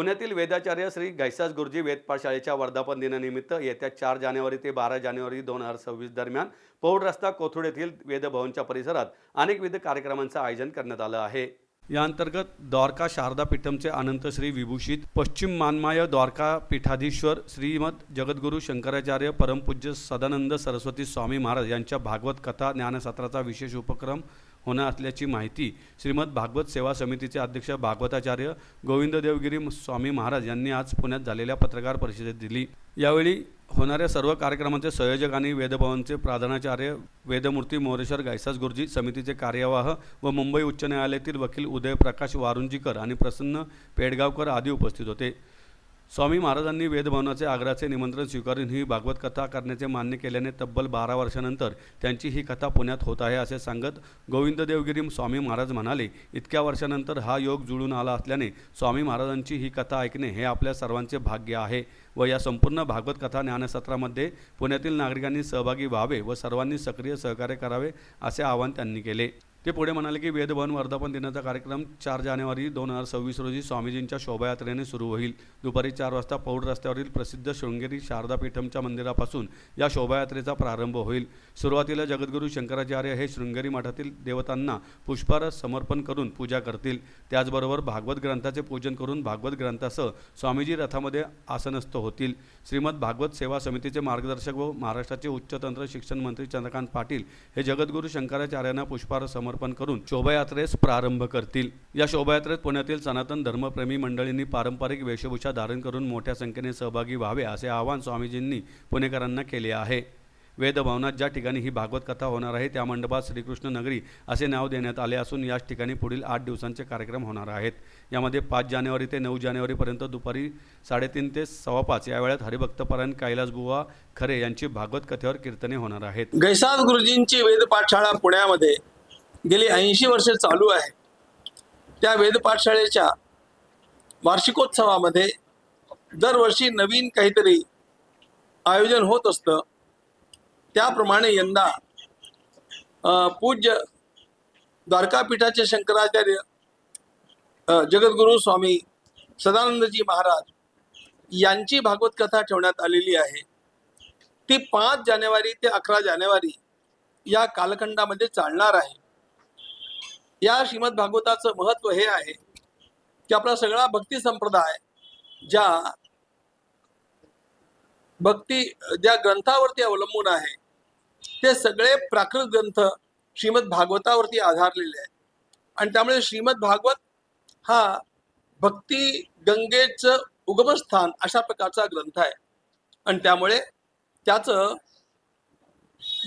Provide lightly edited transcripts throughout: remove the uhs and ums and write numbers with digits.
पुण्यातील वेदाचार्य श्री गैसास गुरुजी वेदपाठशाळेच्या वर्धापन दिनानिमित्त येत्या 4 जानेवारी ते 12 जानेवारी 2026 दरम्यान पौड रस्ता कोथरूड येथील वेदभवनच्या परिसरात अनेकविध कार्यक्रमांचं आयोजन करण्यात आलं आहे। या अंतर्गत द्वारका शारदा पीठमचे अनंत श्री विभूषित पश्चिम मानमाय द्वारका पीठाधीश्वर श्रीमद जगद्गुरु शंकराचार्य परमपूज्य सदानंद सरस्वती स्वामी महाराज यांच्या भागवत कथा ज्ञानसत्राचा विशेष उपक्रम होणार असल्याची माहिती श्रीमद भागवत सेवा समितीचे अध्यक्ष भागवताचार्य गोविंद देवगिरी स्वामी महाराज यांनी आज पुण्यात झालेल्या पत्रकार परिषदेत दिली। यावेळी होणाऱ्या सर्व कार्यक्रमांचे संयोजक आणि वेदभवनचे प्रधानाचार्य वेदमूर्ती मोरेश्वर गैसास गुरुजी समितीचे कार्यवाह व मुंबई उच्च न्यायालयातील वकील उदय प्रकाश वारुंजीकर आणि प्रसन्न पेडगावकर आदी उपस्थित होते। स्वामी महाराजांनी वेदभवनाचे आग्र्याचे निमंत्रण स्वीकारून ही भागवत कथा करण्याचे मान्य केल्याने तब्बल 12 वर्षानंतर त्यांची ही कथा पुण्यात होत आहे असे सांगत गोविंद देवगिरी स्वामी महाराज म्हणाले, इतक्या वर्षानंतर हा योग जुळून आला असल्याने स्वामी महाराजांची ही कथा ऐकणे हे आपल्या सर्वांचे भाग्य आहे व या संपूर्ण भागवत कथा ज्ञानसत्रामध्ये पुण्यातील नागरिकांनी सहभागी व्हावे व सर्वांनी सक्रिय सहकार्य करावे असे आवाहन त्यांनी केले। ते पुढे म्हणाले की वेदभवन वर्धापन दिनाचा कार्यक्रम 4 जानेवारी 2026 रोजी स्वामीजींच्या शोभायात्रेने सुरू होईल। दुपारी 4 वाजता पौड रस्त्यावरील प्रसिद्ध शृंगेरी शारदा पीठमच्या मंदिरापासून या शोभायात्रेचा प्रारंभ होईल। सुरुवातीला जगद्गुरू शंकराचार्य हे शृंगेरी मठातील देवतांना पुष्पहार समर्पण करून पूजा करतील। त्याचबरोबर भागवत ग्रंथाचे पूजन करून भागवत ग्रंथासह स्वामीजी रथामध्ये आसनस्थ होतील। श्रीमद भागवत सेवा समितीचे मार्गदर्शक व महाराष्ट्राचे उच्च तंत्र शिक्षण मंत्री चंद्रकांत पाटील हे जगद्गुरू शंकराचार्यांना पुष्पहार समर्पण करून शोभायात्रेस प्रारंभ करतील। या शोभायात्रेत पुण्यातील सनातन धर्मप्रेमी मंडळींनी पारंपरिक वेशभूषा धारण करून मोठ्या संख्येने सहभागी व्हावे असे आवाहन स्वामीजींनी पुणेकरांना केले आहे। वेदभवनात ज्या ठिकाणी ही भागवत कथा होणार आहे त्या मंडपात श्रीकृष्ण नगरी असे नाव देण्यात आले असून याच ठिकाणी पुढील 8 दिवसांचे कार्यक्रम होणार आहेत। यामध्ये 5 जानेवारी ते 9 जानेवारीपर्यंत दुपारी 3:30 ते 5:15 या वेळात हरिभक्तपरायण कैलासबुवा खरे यांची भागवत कथेवर कीर्तने होणार आहेत। गैसास गुरुजींची वेदपाठशाळा पुण्यामध्ये गेली 80 वर्षे चालू आहे। त्या वेदपाठशाळेच्या वार्षिकोत्सवामध्ये दरवर्षी नवीन काहीतरी आयोजन होत असतं। त्याप्रमाणे यंदा पूज्य द्वारकापीठाचे शंकराचार्य जगद्गुरु स्वामी सदानंदजी महाराज यांची भागवत कथा ठेवण्यात आलेली आहे। ती 5 जानेवारी ते 11 जानेवारी या कालखंडामध्ये चालणार आहे। या श्रीमद भागवताचं महत्त्व हे आहे की आपला सगळा भक्ती संप्रदाय ज्या ग्रंथावरती अवलंबून आहे ते सगळे प्राकृत ग्रंथ श्रीमद भागवतावरती आधारलेले आहेत आणि त्यामुळे श्रीमद भागवत हा भक्ती गंगेचं उगमस्थान अशा प्रकारचा ग्रंथ आहे आणि त्यामुळे त्याचं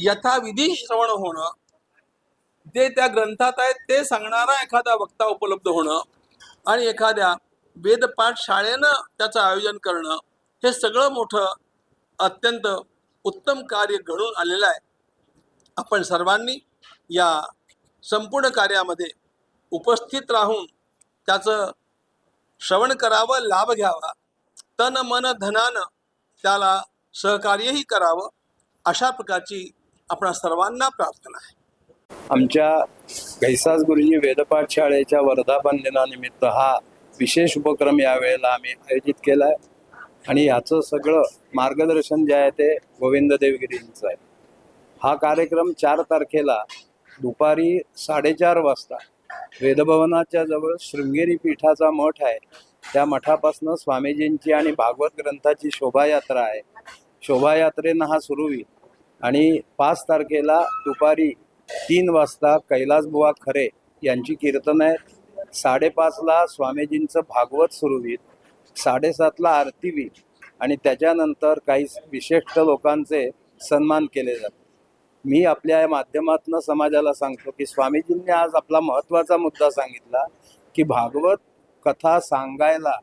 यथाविधी श्रवण होणं, जे त्या ग्रंथात आहे ते सांगणारा एखादा वक्ता उपलब्ध होणं आणि एखाद्या वेदपाठ शाळेनं त्याचं आयोजन करणं हे सगळं मोठं अत्यंत उत्तम कार्य घडून आलेलं आहे। आपण सर्वांनी या संपूर्ण कार्यामध्ये उपस्थित राहून त्याचं श्रवण करावं, लाभ घ्यावा, तन मन धनानं त्याला सहकार्यही करावं अशा प्रकारची आपणा सर्वांना प्रार्थना आहे। आमच्या गैसास गुरुजी वेदपाठ शाळेच्या वर्धापन दिनानिमित्त हा विशेष उपक्रम यावेळेला आम्ही आयोजित केला आहे आणि याचं सगळं मार्गदर्शन जे आहे ते गोविंद देवगिरींचं आहे। हा कार्यक्रम 4 तारखेला दुपारी 4:30 वाजता वेदभवनाच्या जवळ शृंगेरी पीठाचा मठ आहे त्या मठापासून स्वामीजींची आणि भागवत ग्रंथाची शोभायात्रा आहे। शोभायात्रेनं हा सुरू होईल आणि 5 तारखेला दुपारी 3 वाजता कैलासबुवा खरे यांची कीर्तन आहे। 5:30ला स्वामीजींचं भागवत सुरू होईल, 7:30ला आरती होईल आणि त्याच्यानंतर काही विशिष्ट लोकांचे सन्मान केले जातात। मी आपल्या माध्यमातून समाजाला सांगतो की स्वामीजींनी आज आपला महत्त्वाचा मुद्दा सांगितला की भागवत कथा सांगायला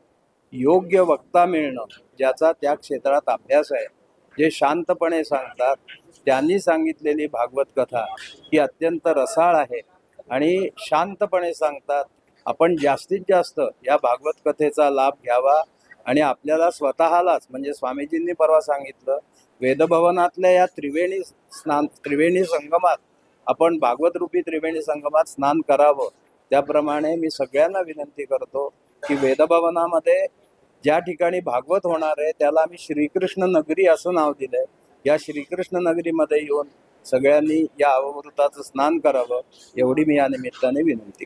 योग्य वक्ता मिळणं, ज्याचा त्या क्षेत्रात अभ्यास आहे, जे शांतपणे सांगतात, त्यांनी सांगितलेली भागवत कथा ही अत्यंत रसाळ आहे आणि शांतपणे सांगतात। आपण जास्तीत जास्त या भागवत कथेचा लाभ घ्यावा आणि आपल्याला स्वतःलाच, म्हणजे स्वामीजींनी परवा सांगितलं, वेदभवनातल्या या त्रिवेणी संगमात आपण भागवत रूपी त्रिवेणी संगमात स्नान करावं। त्याप्रमाणे मी सगळ्यांना विनंती करतो की वेदभवनामध्ये ज्या ठिकाणी भागवत होणार आहे त्याला आम्ही श्रीकृष्ण नगरी असं नाव दिलंय. या श्रीकृष्ण नगरीमध्ये येऊन सगळ्यांनी या अवभूताचं स्नान करावं एवढी मी या निमित्ताने विनंती करतो.